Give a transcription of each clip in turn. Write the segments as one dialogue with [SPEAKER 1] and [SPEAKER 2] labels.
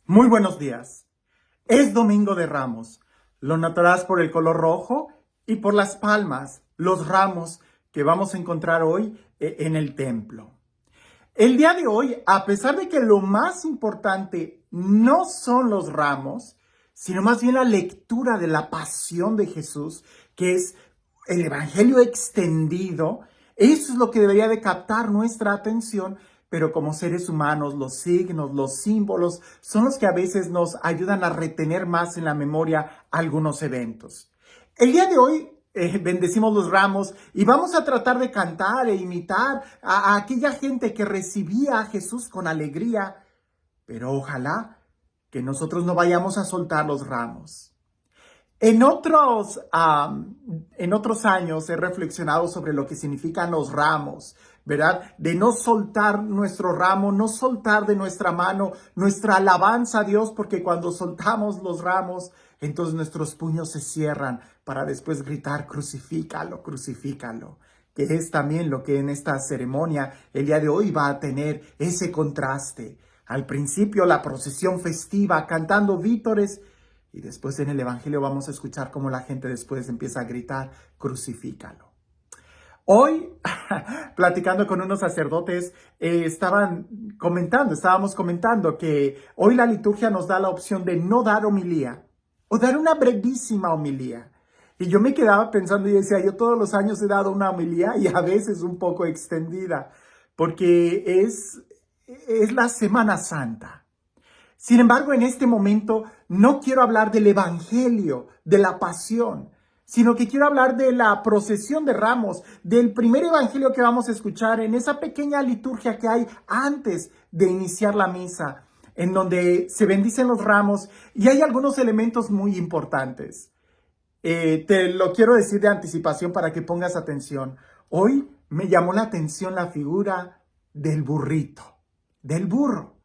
[SPEAKER 1] Muy buenos días. Es Domingo de Ramos. Lo notarás por el color rojo y por las palmas, los ramos que vamos a encontrar hoy en el templo. El día de hoy, a pesar de que lo más importante no son los ramos, sino más bien la lectura de la pasión de Jesús, que es el evangelio extendido, eso es lo que debería de captar nuestra atención. Pero como seres humanos, los signos, los símbolos, son los que a veces nos ayudan a retener más en la memoria algunos eventos. El día de hoy bendecimos los ramos y vamos a tratar de cantar e imitar a aquella gente que recibía a Jesús con alegría. Pero ojalá que nosotros no vayamos a soltar los ramos. En otros años he reflexionado sobre lo que significan los ramos, ¿verdad? De no soltar nuestro ramo, no soltar de nuestra mano nuestra alabanza a Dios, porque cuando soltamos los ramos, entonces nuestros puños se cierran para después gritar, crucifícalo, crucifícalo. Que es también lo que en esta ceremonia el día de hoy va a tener ese contraste. Al principio la procesión festiva cantando vítores, y después en el evangelio vamos a escuchar cómo la gente después empieza a gritar, crucifícalo. Hoy, platicando con unos sacerdotes, estábamos comentando que hoy la liturgia nos da la opción de no dar homilía o dar una brevísima homilía. Y yo me quedaba pensando y decía, yo todos los años he dado una homilía y a veces un poco extendida, porque es la Semana Santa. Sin embargo, en este momento no quiero hablar del evangelio, de la pasión, sino que quiero hablar de la procesión de ramos, del primer evangelio que vamos a escuchar en esa pequeña liturgia que hay antes de iniciar la misa, en donde se bendicen los ramos y hay algunos elementos muy importantes. Te lo quiero decir de anticipación para que pongas atención. Hoy me llamó la atención la figura del burrito, del burro.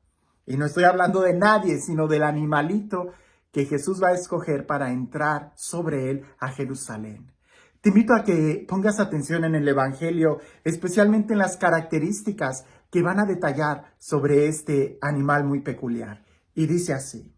[SPEAKER 1] Y no estoy hablando de nadie, sino del animalito que Jesús va a escoger para entrar sobre él a Jerusalén. Te invito a que pongas atención en el Evangelio, especialmente en las características que van a detallar sobre este animal muy peculiar. Y dice así: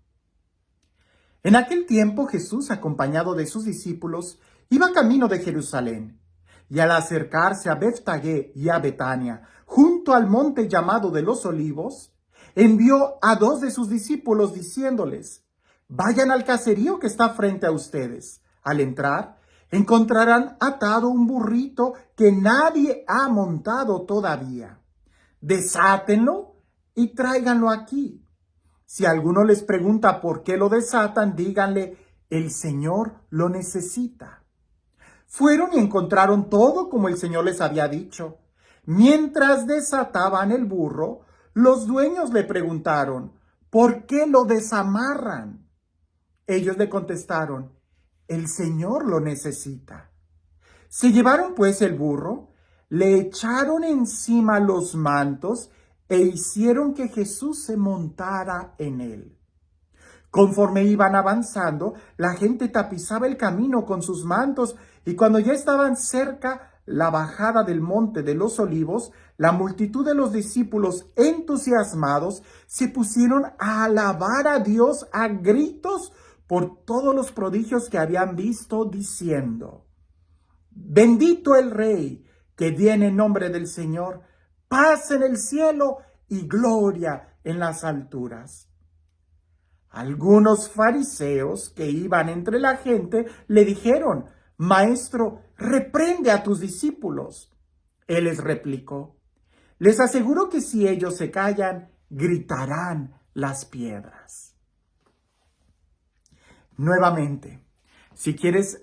[SPEAKER 1] En aquel tiempo Jesús, acompañado de sus discípulos, iba camino de Jerusalén. Y al acercarse a Betfagé y a Betania, junto al monte llamado de los Olivos, envió a 2 de sus discípulos diciéndoles: vayan al caserío que está frente a ustedes. Al entrar, encontrarán atado un burrito que nadie ha montado todavía. Desátenlo y tráiganlo aquí. Si alguno les pregunta por qué lo desatan, díganle: el Señor lo necesita. Fueron y encontraron todo como el Señor les había dicho. Mientras desataban el burro, los dueños le preguntaron: ¿por qué lo desamarran? Ellos le contestaron: el Señor lo necesita. Se llevaron pues el burro, le echaron encima los mantos e hicieron que Jesús se montara en él. Conforme iban avanzando, la gente tapizaba el camino con sus mantos, y cuando ya estaban cerca la bajada del monte de los Olivos, la multitud de los discípulos entusiasmados se pusieron a alabar a Dios a gritos por todos los prodigios que habían visto, diciendo: bendito el Rey que viene en nombre del Señor, paz en el cielo y gloria en las alturas. Algunos fariseos que iban entre la gente le dijeron: Maestro, reprende a tus discípulos. Él les replicó: les aseguro que si ellos se callan, gritarán las piedras. Nuevamente, si quieres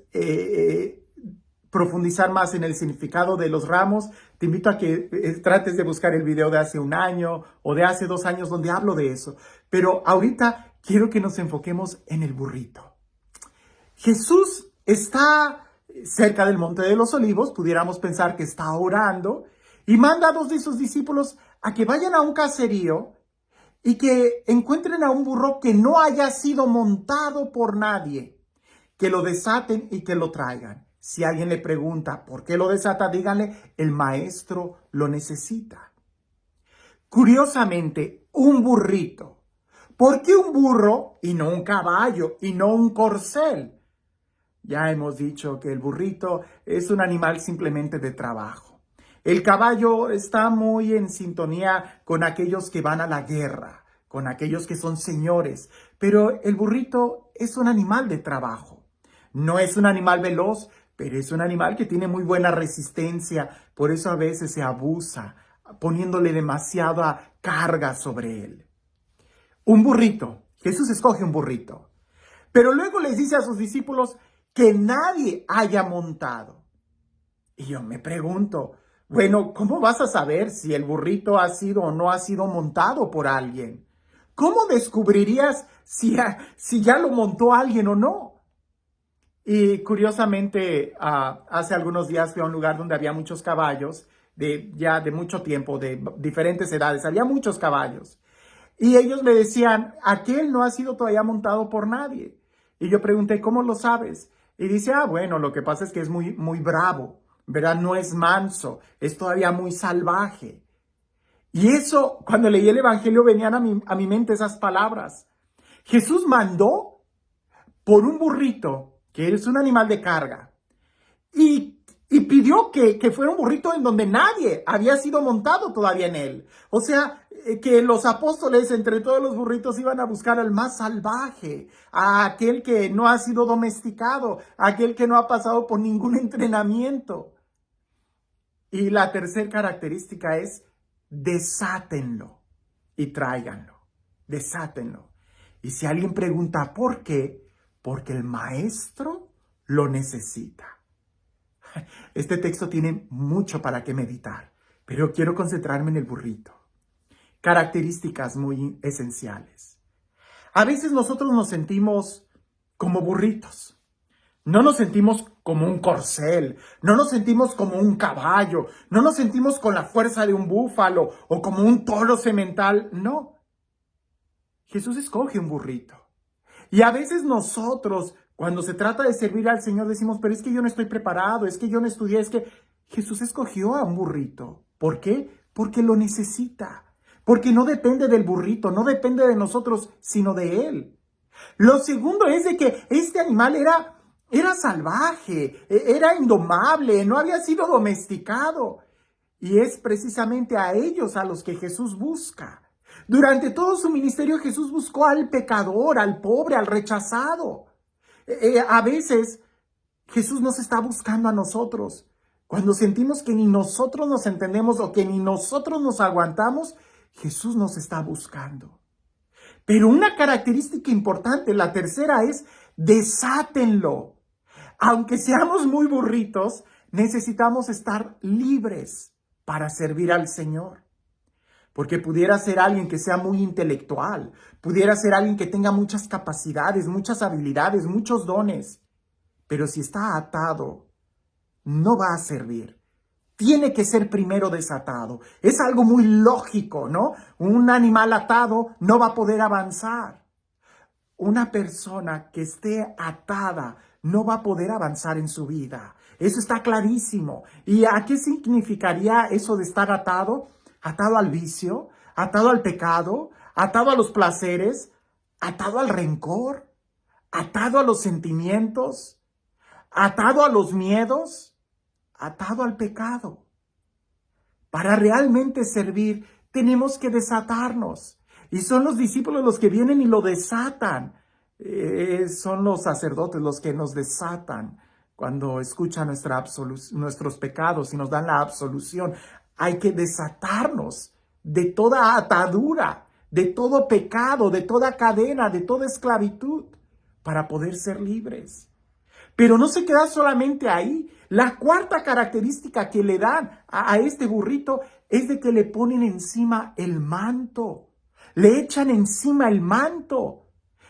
[SPEAKER 1] profundizar más en el significado de los ramos, te invito a que trates de buscar el video de hace un año o de hace 2 años donde hablo de eso. Pero ahorita quiero que nos enfoquemos en el burrito. Jesús está cerca del Monte de los Olivos, pudiéramos pensar que está orando, y manda a 2 de sus discípulos a que vayan a un caserío y que encuentren a un burro que no haya sido montado por nadie, que lo desaten y que lo traigan. Si alguien le pregunta por qué lo desata, díganle: el maestro lo necesita. Curiosamente, un burrito, ¿Por qué un burro y no un caballo y no un corcel? Ya hemos dicho que el burrito es un animal simplemente de trabajo. El caballo está muy en sintonía con aquellos que van a la guerra, con aquellos que son señores, pero el burrito es un animal de trabajo. No es un animal veloz, pero es un animal que tiene muy buena resistencia, por eso a veces se abusa, poniéndole demasiada carga sobre él. Un burrito. Jesús escoge un burrito. Pero luego les dice a sus discípulos que nadie haya montado. Y yo me pregunto, bueno, ¿cómo vas a saber si el burrito ha sido o no ha sido montado por alguien? ¿Cómo descubrirías si ya lo montó alguien o no? Y curiosamente, hace algunos días fui a un lugar donde había muchos caballos, de mucho tiempo, de diferentes edades, había muchos caballos. Y ellos me decían, aquel no ha sido todavía montado por nadie. Y yo pregunté, ¿cómo lo sabes? Y dice, bueno, lo que pasa es que es muy, muy bravo, ¿verdad? No es manso, es todavía muy salvaje. Y eso, cuando leí el Evangelio, venían a mi mente esas palabras. Jesús mandó por un burrito, que es un animal de carga, y pidió que fuera un burrito en donde nadie había sido montado todavía en él. O sea, que los apóstoles entre todos los burritos iban a buscar al más salvaje, a aquel que no ha sido domesticado, a aquel que no ha pasado por ningún entrenamiento. Y la tercera característica es desátenlo y tráiganlo. Desátenlo. Y si alguien pregunta por qué, porque el maestro lo necesita. Este texto tiene mucho para qué meditar, pero quiero concentrarme en el burrito. Características muy esenciales. A veces nosotros nos sentimos como burritos. No nos sentimos como un corcel, no nos sentimos como un caballo, no nos sentimos con la fuerza de un búfalo o como un toro semental. No. Jesús escoge un burrito. Y a veces nosotros, cuando se trata de servir al Señor, decimos, pero es que yo no estoy preparado, es que yo no estudié, es que Jesús escogió a un burrito. ¿Por qué? Porque lo necesita. Porque no depende del burrito, no depende de nosotros, sino de Él. Lo segundo es de que este animal era salvaje, era indomable, no había sido domesticado. Y es precisamente a ellos a los que Jesús busca. Durante todo su ministerio Jesús buscó al pecador, al pobre, al rechazado. A veces Jesús nos está buscando a nosotros. Cuando sentimos que ni nosotros nos entendemos o que ni nosotros nos aguantamos, Jesús nos está buscando. Pero una característica importante, la tercera, es desátenlo. Aunque seamos muy burritos, necesitamos estar libres para servir al Señor. Porque pudiera ser alguien que sea muy intelectual, pudiera ser alguien que tenga muchas capacidades, muchas habilidades, muchos dones. Pero si está atado, no va a servir. Tiene que ser primero desatado. Es algo muy lógico, ¿no? Un animal atado no va a poder avanzar. Una persona que esté atada no va a poder avanzar en su vida. Eso está clarísimo. ¿Y a qué significaría eso de estar atado? Atado al vicio, atado al pecado, atado a los placeres, atado al rencor, atado a los sentimientos, atado a los miedos, atado al pecado. Para realmente servir, tenemos que desatarnos. Y son los discípulos los que vienen y lo desatan. Son los sacerdotes los que nos desatan cuando escuchan nuestros pecados y nos dan la absolución. Hay que desatarnos de toda atadura, de todo pecado, de toda cadena, de toda esclavitud, para poder ser libres. Pero no se queda solamente ahí. La cuarta característica que le dan a este burrito es de que le ponen encima el manto. Le echan encima el manto.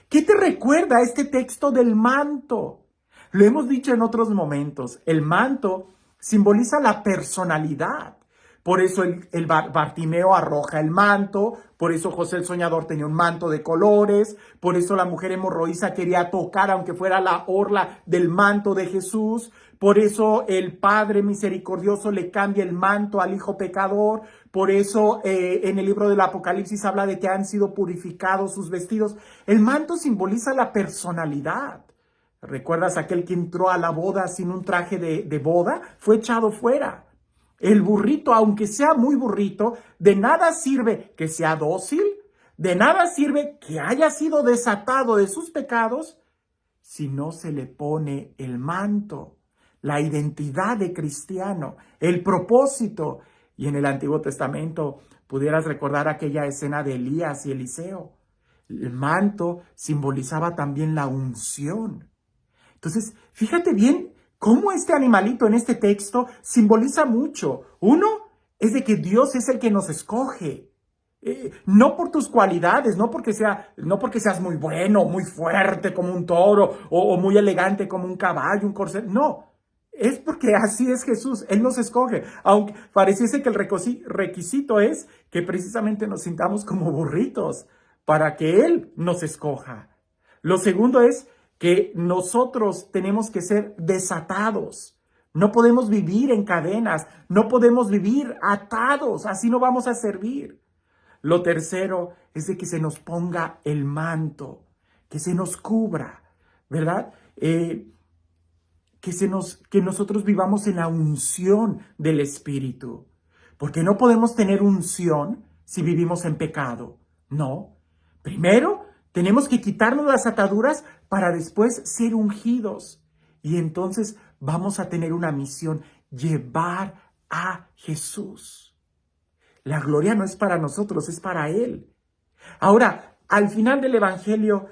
[SPEAKER 1] ¿Qué te recuerda este texto del manto? Lo hemos dicho en otros momentos. El manto simboliza la personalidad. por eso Bartimeo arroja el manto, por eso José el soñador tenía un manto de colores, por eso la mujer hemorroísa quería tocar, aunque fuera la orla del manto de Jesús, por eso el Padre misericordioso le cambia el manto al hijo pecador, por eso en el libro del Apocalipsis habla de que han sido purificados sus vestidos. El manto simboliza la personalidad. ¿Recuerdas aquel que entró a la boda sin un traje de boda? Fue echado fuera. El burrito, aunque sea muy burrito, de nada sirve que sea dócil, de nada sirve que haya sido desatado de sus pecados, si no se le pone el manto, la identidad de cristiano, el propósito. Y en el Antiguo Testamento pudieras recordar aquella escena de Elías y Eliseo. El manto simbolizaba también la unción. Entonces, fíjate bien cómo este animalito en este texto simboliza mucho. Uno es de que Dios es el que nos escoge. No por tus cualidades, no porque seas muy bueno, muy fuerte como un toro o muy elegante como un caballo, un corcel. No, es porque así es Jesús. Él nos escoge. Aunque pareciese que el requisito es que precisamente nos sintamos como burritos para que Él nos escoja. Lo segundo es que nosotros tenemos que ser desatados. No podemos vivir en cadenas, no podemos vivir atados, así no vamos a servir. Lo tercero es de que se nos ponga el manto, que se nos cubra, ¿verdad? Que nosotros vivamos en la unción del Espíritu, porque no podemos tener unción si vivimos en pecado, no. Primero, tenemos que quitarnos las ataduras para después ser ungidos. Y entonces vamos a tener una misión, llevar a Jesús. La gloria no es para nosotros, es para Él. Ahora, al final del Evangelio,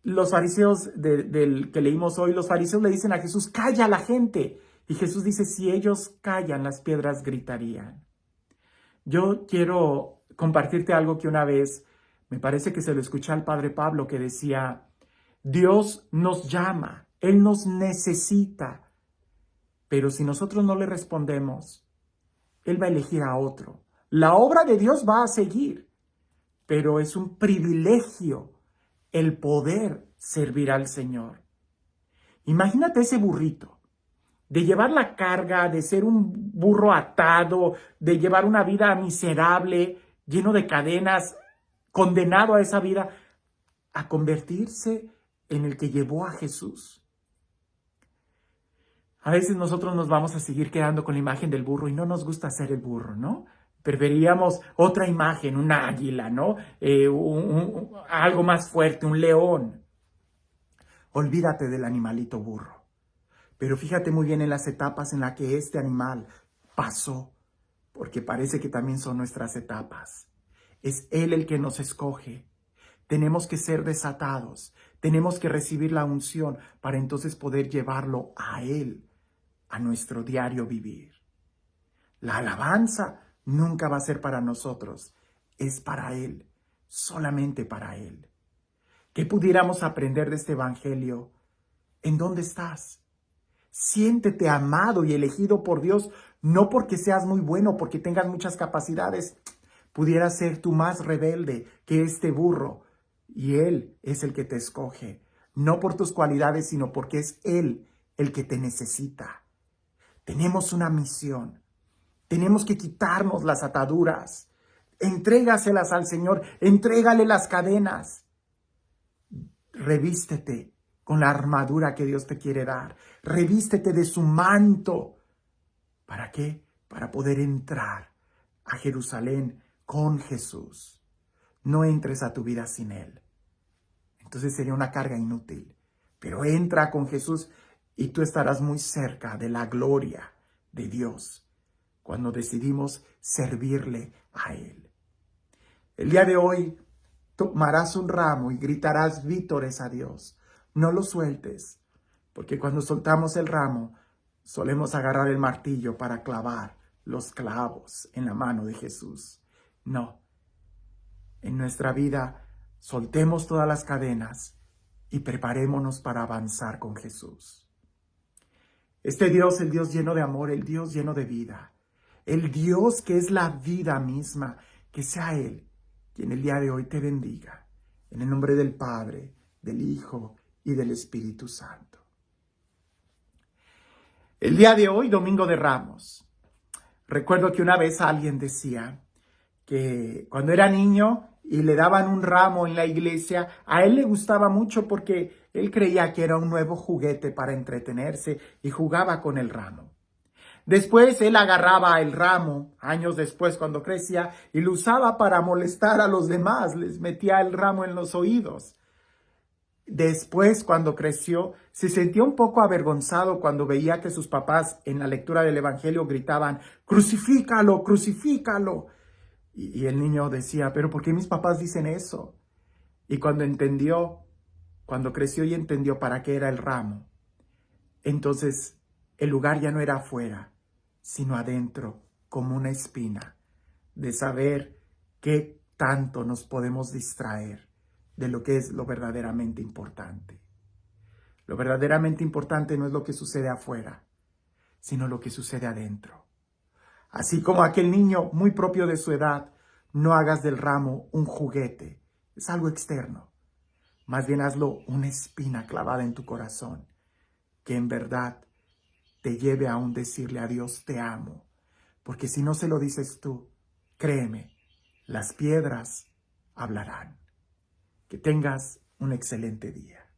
[SPEAKER 1] los fariseos del que leímos hoy, los fariseos le dicen a Jesús, calla a la gente. Y Jesús dice, si ellos callan, las piedras gritarían. Yo quiero compartirte algo que una vez, me parece que se lo escuché al padre Pablo, que decía, Dios nos llama, Él nos necesita, pero si nosotros no le respondemos, Él va a elegir a otro. La obra de Dios va a seguir, pero es un privilegio el poder servir al Señor. Imagínate ese burrito, de llevar la carga, de ser un burro atado, de llevar una vida miserable, lleno de cadenas, condenado a esa vida, a convertirse en el que llevó a Jesús. A veces nosotros nos vamos a seguir quedando con la imagen del burro y no nos gusta ser el burro, ¿no? Preferiríamos otra imagen, un águila, ¿no? Algo más fuerte, un león. Olvídate del animalito burro. Pero fíjate muy bien en las etapas en las que este animal pasó, porque parece que también son nuestras etapas. Es Él el que nos escoge. Tenemos que ser desatados, tenemos que recibir la unción para entonces poder llevarlo a Él, a nuestro diario vivir. La alabanza nunca va a ser para nosotros, es para Él, solamente para Él. ¿Qué pudiéramos aprender de este evangelio? ¿En dónde estás? Siéntete amado y elegido por Dios, no porque seas muy bueno, porque tengas muchas capacidades. Pudieras ser tú más rebelde que este burro, y Él es el que te escoge, no por tus cualidades, sino porque es Él el que te necesita. Tenemos una misión, tenemos que quitarnos las ataduras, entrégaselas al Señor, entrégale las cadenas, revístete con la armadura que Dios te quiere dar, revístete de su manto. ¿Para qué? Para poder entrar a Jerusalén con Jesús. No entres a tu vida sin Él. Entonces sería una carga inútil. Pero entra con Jesús y tú estarás muy cerca de la gloria de Dios cuando decidimos servirle a Él. El día de hoy tomarás un ramo y gritarás vítores a Dios. No lo sueltes, porque cuando soltamos el ramo, solemos agarrar el martillo para clavar los clavos en la mano de Jesús. No. En nuestra vida, soltemos todas las cadenas y preparémonos para avanzar con Jesús. Este Dios, el Dios lleno de amor, el Dios lleno de vida, el Dios que es la vida misma, que sea Él quien el día de hoy te bendiga. En el nombre del Padre, del Hijo y del Espíritu Santo. El día de hoy, Domingo de Ramos. Recuerdo que una vez alguien decía que cuando era niño y le daban un ramo en la iglesia, a él le gustaba mucho porque él creía que era un nuevo juguete para entretenerse y jugaba con el ramo. Después él agarraba el ramo, años después cuando crecía, y lo usaba para molestar a los demás, les metía el ramo en los oídos. Después, cuando creció, se sentía un poco avergonzado cuando veía que sus papás en la lectura del Evangelio gritaban, ¡crucifícalo, crucifícalo! Y el niño decía, ¿pero por qué mis papás dicen eso? Y cuando creció y entendió para qué era el ramo, entonces el lugar ya no era afuera, sino adentro, como una espina, de saber qué tanto nos podemos distraer de lo que es lo verdaderamente importante. Lo verdaderamente importante no es lo que sucede afuera, sino lo que sucede adentro. Así como aquel niño muy propio de su edad, no hagas del ramo un juguete, es algo externo. Más bien hazlo una espina clavada en tu corazón, que en verdad te lleve a un decirle a Dios te amo. Porque si no se lo dices tú, créeme, las piedras hablarán. Que tengas un excelente día.